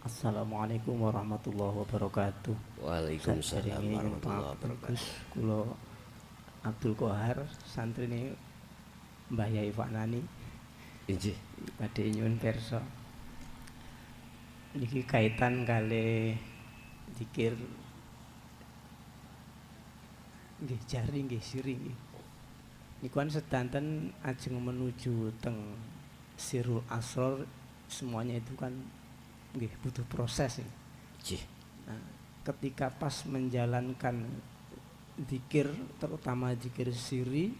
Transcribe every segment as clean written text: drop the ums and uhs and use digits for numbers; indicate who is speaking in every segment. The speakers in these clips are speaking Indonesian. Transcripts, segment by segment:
Speaker 1: Assalamualaikum warahmatullahi wabarakatuh.
Speaker 2: Waalaikumsalam
Speaker 1: Sadurunge nyumpang
Speaker 2: warahmatullahi
Speaker 1: Gus
Speaker 2: wabarakatuh.
Speaker 1: kula Abdul Qahar santrine Mbah Yai Faknani
Speaker 2: Injih,
Speaker 1: badhe nyuwun pirsa. Niki kaitan kalih zikir nggih jari nggih siri nggih. Niku kan sedanten ajeng menuju teng Sirul Asror, semuanya itu kan nggih butuh proses ya.
Speaker 2: injih,
Speaker 1: Nah, ketika pas menjalankan zikir, terutama zikir siri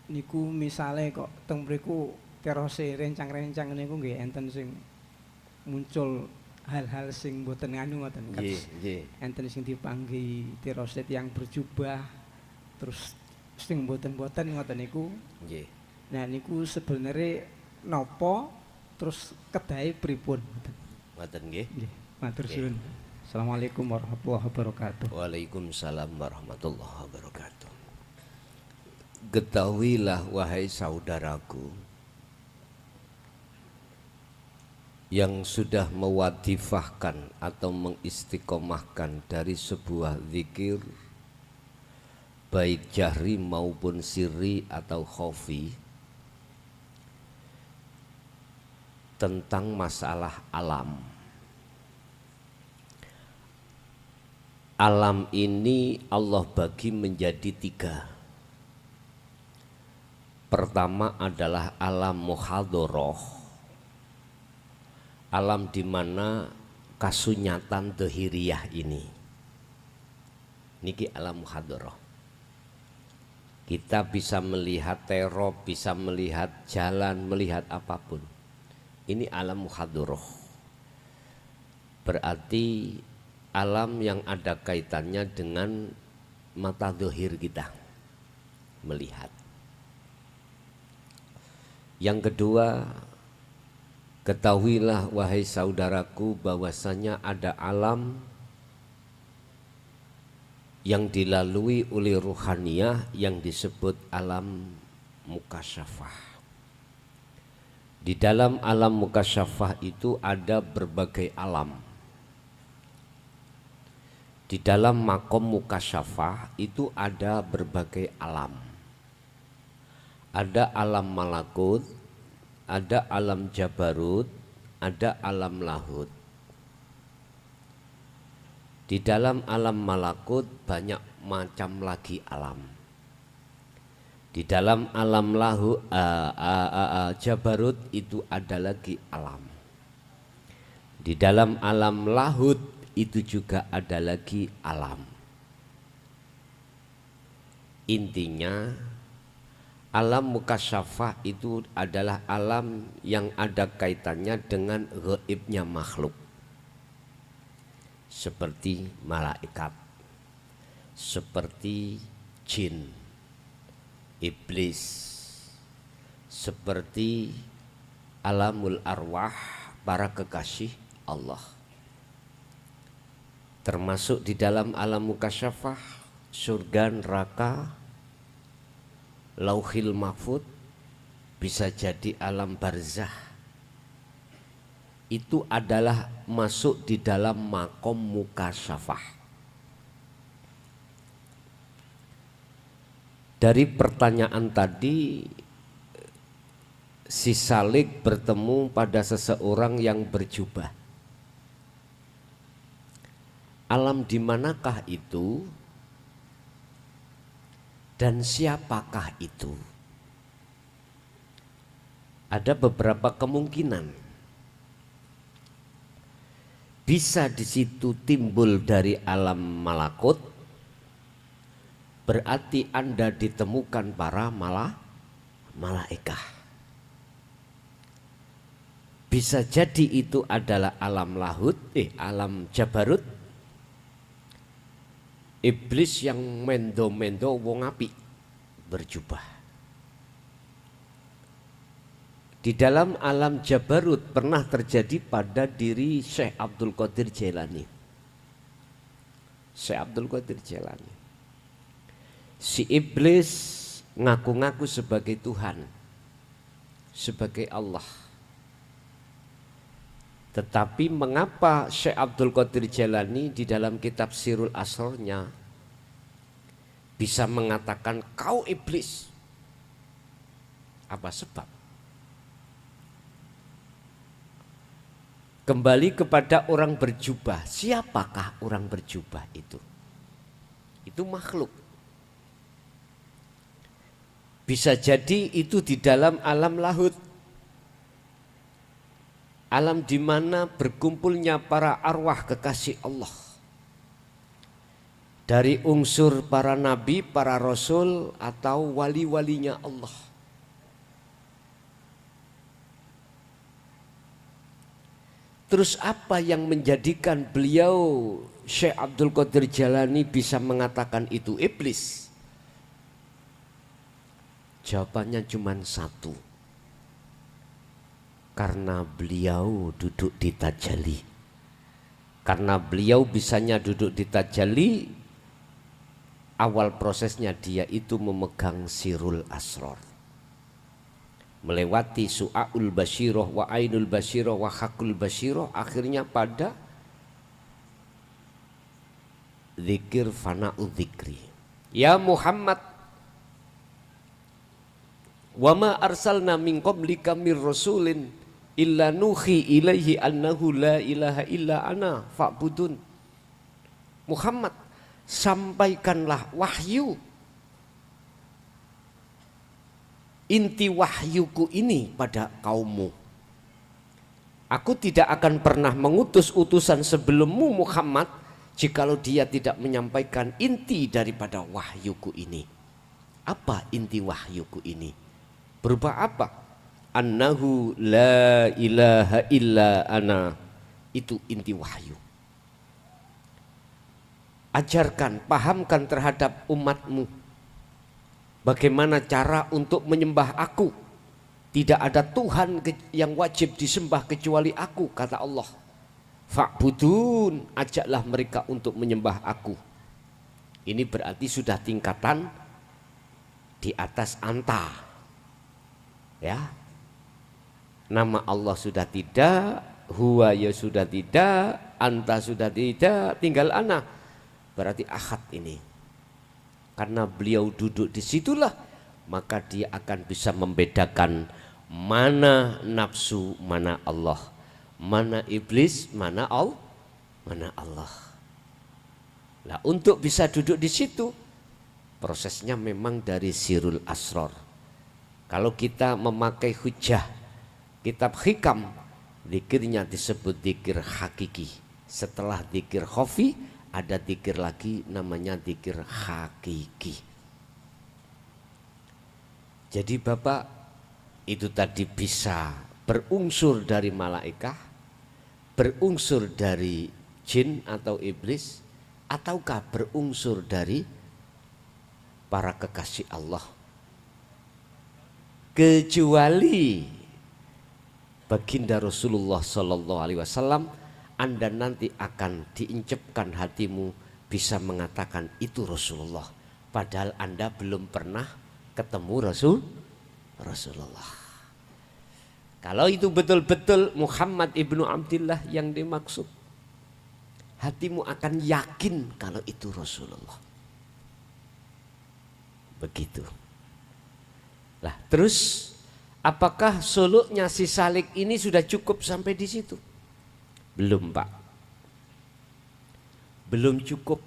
Speaker 1: niku misale kok teng mriku terose rencang-rencang niku nggih enten sing muncul hal-hal sing mboten nganu ngoten
Speaker 2: injih,
Speaker 1: kados
Speaker 2: injih,
Speaker 1: enten sing dipanggi terose yang berjubah terus sing mboten-mboten ngoten niku.
Speaker 2: injih.
Speaker 1: Nah niku sebenarnya nopo terus kedahe pripun.
Speaker 2: Ngoten nggih.
Speaker 1: Nggih, matur
Speaker 2: Nggih.
Speaker 1: suwun. Assalamualaikum warahmatullahi wabarakatuh.
Speaker 2: Waalaikumsalam warahmatullahi wabarakatuh. Ketahuilah wahai saudaraku yang sudah mewadifahkan atau mengistiqomahkan dari sebuah zikir baik jahri maupun sirri atau khafi tentang masalah alam. Alam ini Allah bagi menjadi tiga. Pertama adalah alam muhadharah, alam di mana kasunyatan dhahiriyah ini. Niki alam muhadharah. Kita bisa melihat terop, bisa melihat jalan, melihat apapun. Ini alam muhadharah. Berarti alam yang ada kaitannya dengan mata zahir kita melihat. Yang kedua, ketahuilah wahai saudaraku bahwasanya ada alam yang dilalui oleh ruhaniyah yang disebut alam mukasyafah. Di dalam alam mukasyafah itu ada berbagai alam. Di dalam makom mukasyafah itu ada berbagai alam. Ada alam malakut, ada alam jabarut, ada alam lahut. Di dalam alam malakut banyak macam lagi alam. Di dalam alam jabarut itu ada lagi alam. Di dalam alam lahut itu juga ada lagi alam. Intinya alam mukasyafah itu adalah alam yang ada kaitannya dengan gaibnya makhluk. Seperti malaikat, seperti jin, iblis, seperti alamul arwah, para kekasih Allah. Termasuk di dalam alam mukasyafah, surga, neraka, lauhil mahfud, bisa jadi alam barzah. Itu adalah masuk di dalam makom mukasyafah. Dari pertanyaan tadi, si Salik bertemu pada seseorang yang berjubah. Alam di manakah itu? Dan siapakah itu? Ada beberapa kemungkinan. Bisa di situ timbul dari alam malakut, berarti Anda ditemukan para malaikat. Bisa jadi itu adalah alam lahut, alam jabarut, iblis yang mendo-mendo wong apik berjubah. Di dalam alam jabarut pernah terjadi pada diri Syekh Abdul Qadir Jailani. Syekh Abdul Qadir Jailani. Si iblis ngaku-ngaku sebagai Tuhan, sebagai Allah. Tetapi mengapa Syekh Abdul Qadir Jailani di dalam kitab Sirul Asrornya bisa mengatakan kau iblis? Apa sebab? Kembali kepada orang berjubah. Siapakah orang berjubah itu? Itu makhluk. Bisa jadi itu di dalam alam lahut. Alam di mana berkumpulnya para arwah kekasih Allah. Dari unsur para nabi, para rasul atau wali-walinya Allah. Terus apa yang menjadikan beliau Syekh Abdul Qadir Jailani bisa mengatakan itu iblis? Jawabannya cuma satu. Karena beliau duduk di tajalli. Karena beliau bisanya duduk di tajalli, awal prosesnya dia itu memegang Sirul Asror. Melewati Su'aul Basyiroh wa Ainul Basyiroh wa Hakul Basyiroh, akhirnya pada zikir fana'u dzikri. Ya Muhammad, wa ma arsalna min qablika mir rasulin illa nuhi ilaihi annahu la ilaha illa ana fa'budun. Muhammad, sampaikanlah wahyu. Inti wahyuku ini pada kaummu. Aku tidak akan pernah mengutus utusan sebelummu Muhammad jikalau dia tidak menyampaikan inti daripada wahyuku ini. Apa inti wahyuku ini? Berupa apa? Annahu la ilaha illa ana. Itu inti wahyu. Ajarkan, pahamkan terhadap umatmu bagaimana cara untuk menyembah aku. Tidak ada Tuhan yang wajib disembah kecuali aku, kata Allah. Fa'budun, ajaklah mereka untuk menyembah aku. Ini berarti sudah tingkatan di atas anta. Ya. Nama Allah sudah tidak, huwa ya sudah tidak, anta sudah tidak, tinggal ana. Berarti ahad ini. Karena beliau duduk di situlah, maka dia akan bisa membedakan mana nafsu, mana Allah, mana iblis, mana Allah. Nah, untuk bisa duduk di situ, prosesnya memang dari Sirul Asror. Kalau kita memakai hujah kitab hikam, zikirnya disebut zikir hakiki. Setelah zikir khafi, ada zikir lagi namanya zikir hakiki. Jadi Bapak, itu tadi bisa berunsur dari malaikah, berunsur dari jin atau iblis, ataukah berunsur dari para kekasih Allah. Kecuali baginda Rasulullah SAW, Anda nanti akan diincepkan hatimu bisa mengatakan itu Rasulullah. Padahal Anda belum pernah ketemu Rasulullah. Kalau itu betul-betul Muhammad ibnu Abdillah yang dimaksud, hatimu akan yakin kalau itu Rasulullah. Begitu. Lah, terus apakah suluknya si Salik ini sudah cukup sampai di situ? Belum, Pak. Belum cukup.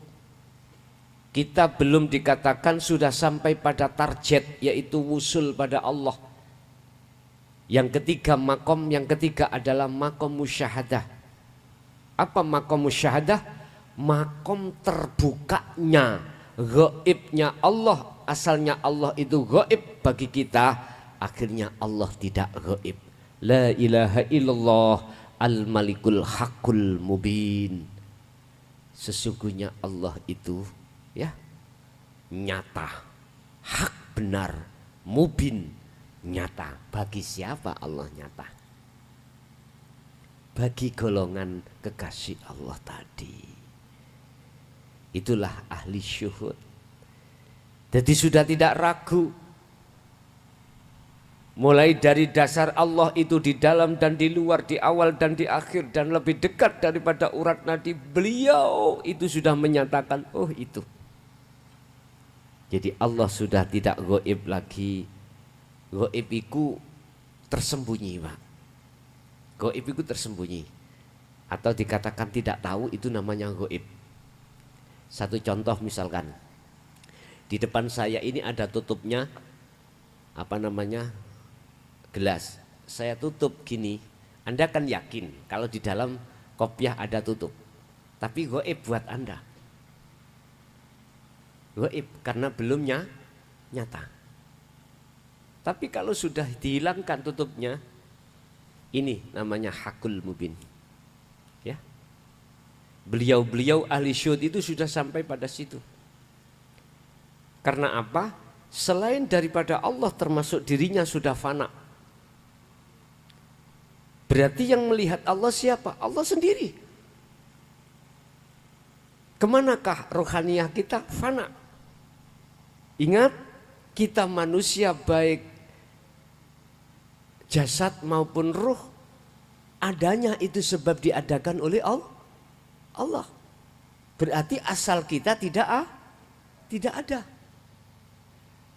Speaker 2: Kita belum dikatakan sudah sampai pada target, yaitu wusul pada Allah. Yang ketiga makom, yang ketiga adalah makom musyahadah. Apa makom musyahadah? Makom terbukanya, gaibnya Allah. Asalnya Allah itu gaib bagi kita, akhirnya Allah tidak gaib. La ilaha illallah al-malikul haqqul mubin. Sesungguhnya Allah itu ya nyata, hak benar, mubin, nyata. Bagi siapa Allah nyata? Bagi golongan kekasih Allah tadi. Itulah ahli syuhud. Jadi sudah tidak ragu. mulai dari dasar Allah itu di dalam dan di luar, di awal dan di akhir, dan lebih dekat daripada urat nadi, beliau itu sudah menyatakan, oh itu. Jadi Allah sudah tidak gaib lagi. Gaib itu tersembunyi, Pak. Gaib itu tersembunyi, atau dikatakan tidak tahu, itu namanya gaib. Satu contoh misalkan, di depan saya ini ada tutupnya, gelas. Saya tutup gini, Anda kan yakin kalau di dalam kopiah ada tutup, tapi gaib buat Anda. Gaib karena belum nyata. Tapi kalau sudah dihilangkan tutupnya, ini namanya hakul mubin. Ya, beliau ahli syuhud itu sudah sampai pada situ. Karena apa? Selain daripada Allah, termasuk dirinya sudah fana. Berarti yang melihat Allah siapa? Allah sendiri. Kemanakah rohaniyah kita? Fana. Ingat, kita manusia baik jasad maupun ruh, adanya itu sebab diadakan oleh Allah. Berarti asal kita tidak ada.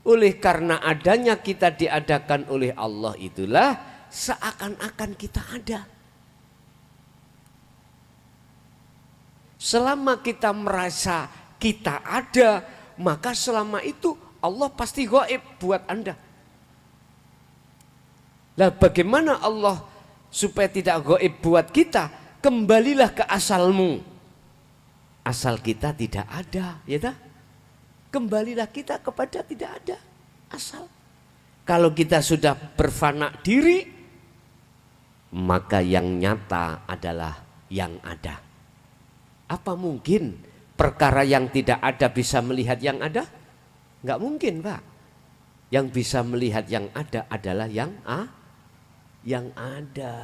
Speaker 2: Oleh karena adanya kita diadakan oleh Allah itulah seakan-akan kita ada. Selama kita merasa kita ada, maka selama itu Allah pasti gaib buat Anda. Lah bagaimana Allah supaya tidak gaib buat kita? Kembalilah ke asalmu. Asal kita tidak ada, ya tak? Kembalilah kita kepada tidak ada asal. Kalau kita sudah berfana diri, maka yang nyata adalah yang ada. Apa mungkin perkara yang tidak ada bisa melihat yang ada? Enggak mungkin, Pak. Yang bisa melihat yang ada adalah yang ada.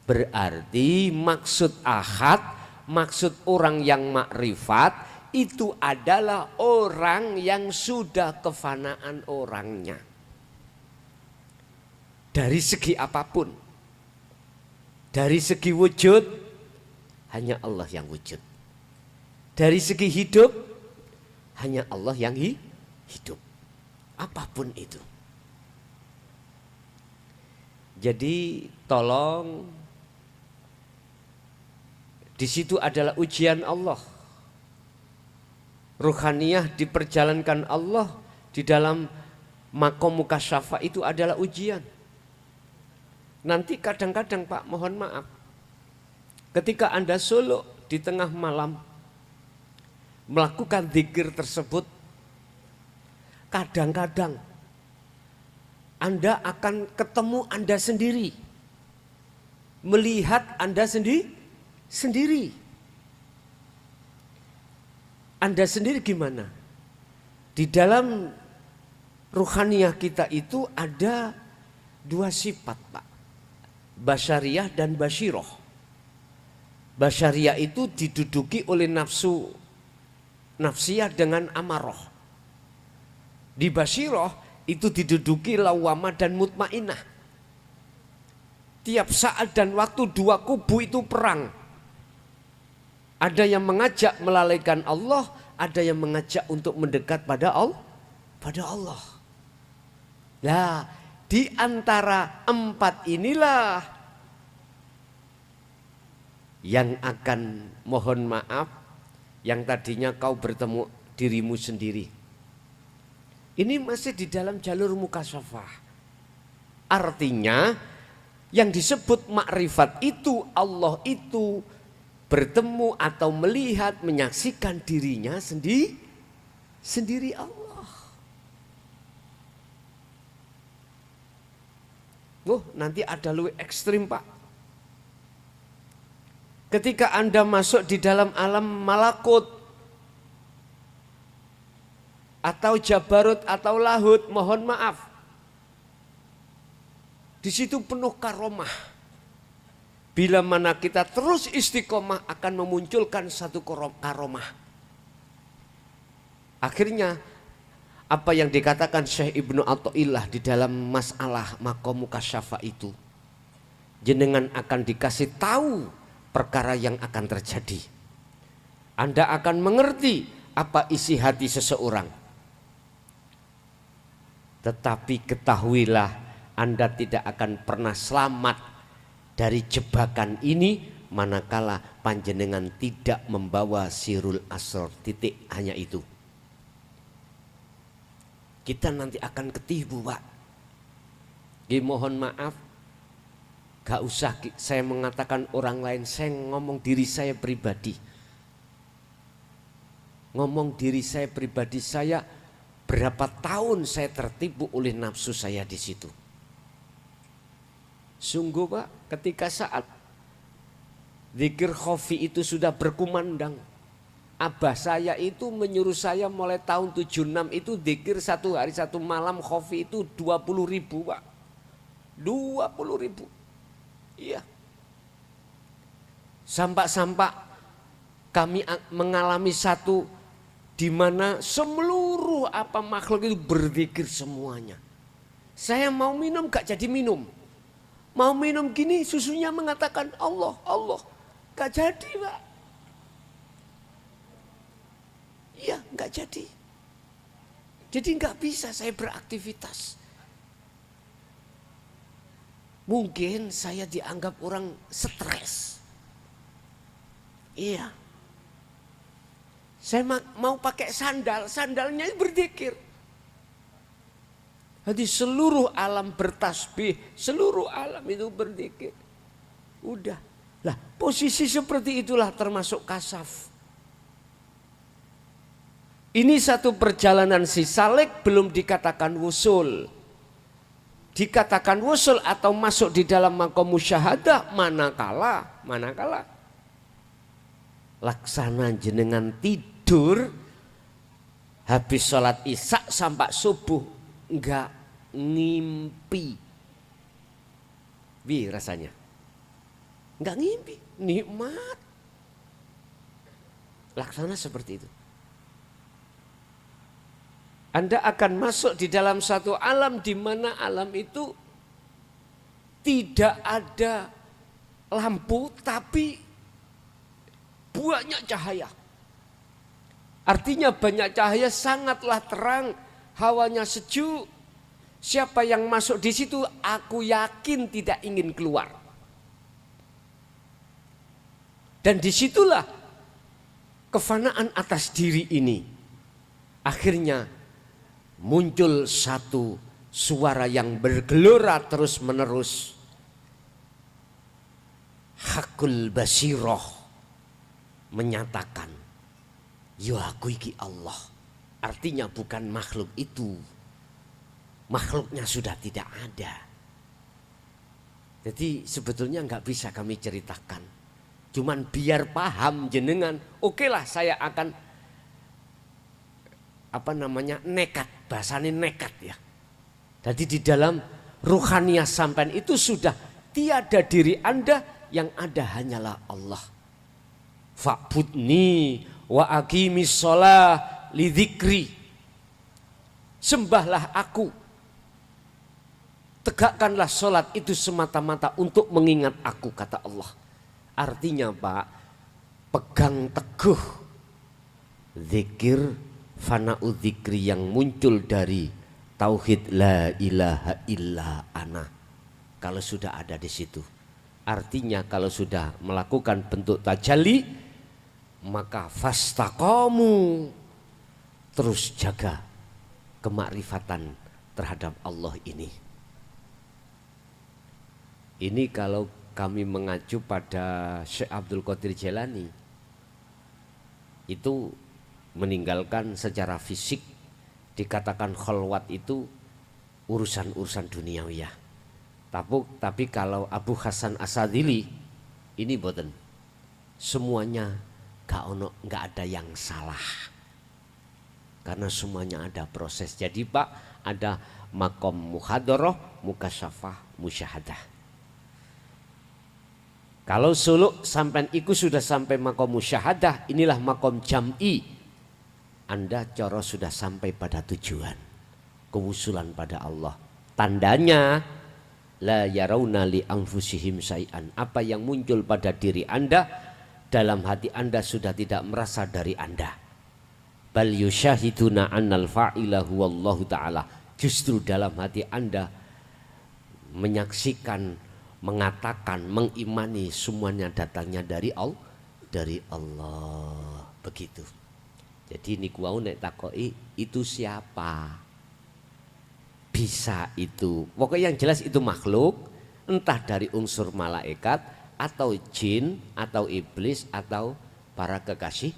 Speaker 2: Berarti maksud ahad, maksud orang yang makrifat itu adalah orang yang sudah kefanaan orangnya. Dari segi apapun. Dari segi wujud, hanya Allah yang wujud. Dari segi hidup, hanya Allah yang hidup. Apapun itu. Jadi tolong, di situ adalah ujian Allah. Ruhaniyah diperjalankan Allah di dalam makom mukasyafa itu adalah ujian. Nanti kadang-kadang Pak, mohon maaf, ketika Anda suluk di tengah malam melakukan zikir tersebut, kadang-kadang Anda akan ketemu Anda sendiri, melihat Anda sendiri. Anda sendiri gimana? Di dalam ruhaniyah kita itu ada dua sifat, Pak. Basyariyah dan basyiroh. Basyariyah itu diduduki oleh nafsiyah dengan amaroh. Di basyiroh itu diduduki lawamah dan mutmainah. Tiap saat dan waktu dua kubu itu perang. Ada yang mengajak melalaikan Allah, ada yang mengajak untuk mendekat pada Allah. Nah, di antara empat inilah yang akan, mohon maaf, yang tadinya kau bertemu dirimu sendiri. Ini masih di dalam jalur mukasyafah. Artinya yang disebut makrifat itu, Allah itu bertemu atau melihat, menyaksikan dirinya sendiri Allah. Nanti ada lebih ekstrim, Pak. Ketika Anda masuk di dalam alam malakut atau jabarut atau lahut, mohon maaf, di situ penuh karomah. Bila mana kita terus istiqomah akan memunculkan satu karomah. Akhirnya apa yang dikatakan Syekh Ibnu Athaillah di dalam masalah maqam mukasyafa itu. Jenengan akan dikasih tahu perkara yang akan terjadi. Anda akan mengerti apa isi hati seseorang. Tetapi ketahuilah, Anda tidak akan pernah selamat dari jebakan ini manakala panjenengan tidak membawa sirul asrar. Titik, hanya itu. Kita nanti akan ketipu, Pak. Mohon maaf, gak usah saya mengatakan orang lain, saya ngomong diri saya pribadi. Ngomong diri saya pribadi, saya berapa tahun saya tertipu oleh nafsu saya di situ. Sungguh Pak, ketika saat zikir khofi itu sudah berkumandang, abah saya itu menyuruh saya mulai tahun 76 itu zikir satu hari satu malam khofi itu 20.000 Pak. 20.000. Iya. Sampak-sampak kami mengalami satu di mana seluruh apa makhluk itu berzikir semuanya. Saya mau minum gak jadi minum. Mau minum gini susunya mengatakan Allah, Allah. Gak jadi Pak. Iya gak jadi. Jadi gak bisa saya beraktivitas. Mungkin saya dianggap orang stres. Iya. Saya mau pakai sandal, sandalnya berzikir. Jadi seluruh alam bertasbih, seluruh alam itu berzikir. Udah. Lah, posisi seperti itulah termasuk kasaf. Ini satu perjalanan si salik belum dikatakan wusul. Dikatakan wusul atau masuk di dalam maqam musyahadah manakala laksana jenengan tidur habis sholat isya sampai subuh enggak ngimpi. Bi rasanya enggak ngimpi, nikmat. Laksana seperti itu. Anda akan masuk di dalam satu alam di mana alam itu tidak ada lampu tapi banyak cahaya. Artinya banyak cahaya, sangatlah terang, hawanya sejuk. Siapa yang masuk di situ aku yakin tidak ingin keluar. Dan disitulah kefanaan atas diri ini. Akhirnya muncul satu suara yang bergelora terus menerus. Hakul basiroh menyatakan, ya aku iki Allah. Artinya bukan makhluk itu. Makhluknya sudah tidak ada. Jadi sebetulnya nggak bisa kami ceritakan. Cuman biar paham jenengan, okelah saya akan nekat, bahasanya nekat ya. Jadi di dalam ruhaniyah sampean itu sudah tiada diri Anda, yang ada hanyalah Allah. Fa'budni wa aqimis shalah li dzikri. Sembahlah aku. Tegakkanlah sholat itu semata-mata untuk mengingat aku, kata Allah. Artinya Pak, pegang teguh zikir fana'u dzikri yang muncul dari tauhid la ilaha illa ana. Kalau sudah ada di situ, artinya kalau sudah melakukan bentuk tajalli, maka fastaqamu, terus jaga kemakrifatan terhadap Allah ini. Ini kalau kami mengacu pada Syekh Abdul Qadir Jailani, itu meninggalkan secara fisik, dikatakan khalwat itu urusan-urusan duniawiyah. Tapi kalau Abu Hasan Asadili ini boten, semuanya gak ada yang salah, karena semuanya ada proses. Jadi Pak, ada makom muhadharah, mukasyafah, musyahadah. Kalau suluk sampai iku sudah sampai makom musyahadah, inilah makom jam'i. Anda coro sudah sampai pada tujuan, kewusulan pada Allah. Tandanya la yarawna li anfusihim syai'an. Apa yang muncul pada diri Anda, dalam hati Anda sudah tidak merasa dari Anda. Bal yusyahiduna annal fa'ila huwallahu ta'ala. Justru dalam hati Anda menyaksikan, mengatakan, mengimani semuanya datangnya dari Allah. Begitu. Jadi niku wau nek takoki itu siapa? Bisa itu. Pokoknya yang jelas itu makhluk, entah dari unsur malaikat atau jin atau iblis atau para kekasih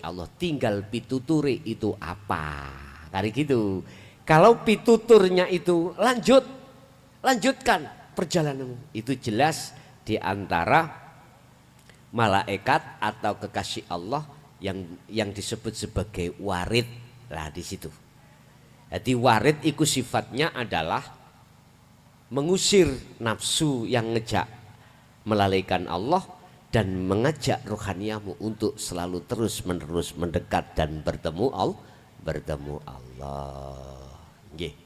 Speaker 2: Allah. Tinggal pituture itu apa? Kali gitu. Kalau pituturnya itu lanjutkan perjalananmu. Itu jelas di antara malaikat atau kekasih Allah yang disebut sebagai warid. Lah di situ. Jadi warid itu sifatnya adalah mengusir nafsu yang ngejak melalaikan Allah dan mengajak rohaniamu untuk selalu terus menerus mendekat dan bertemu Allah. Nggih.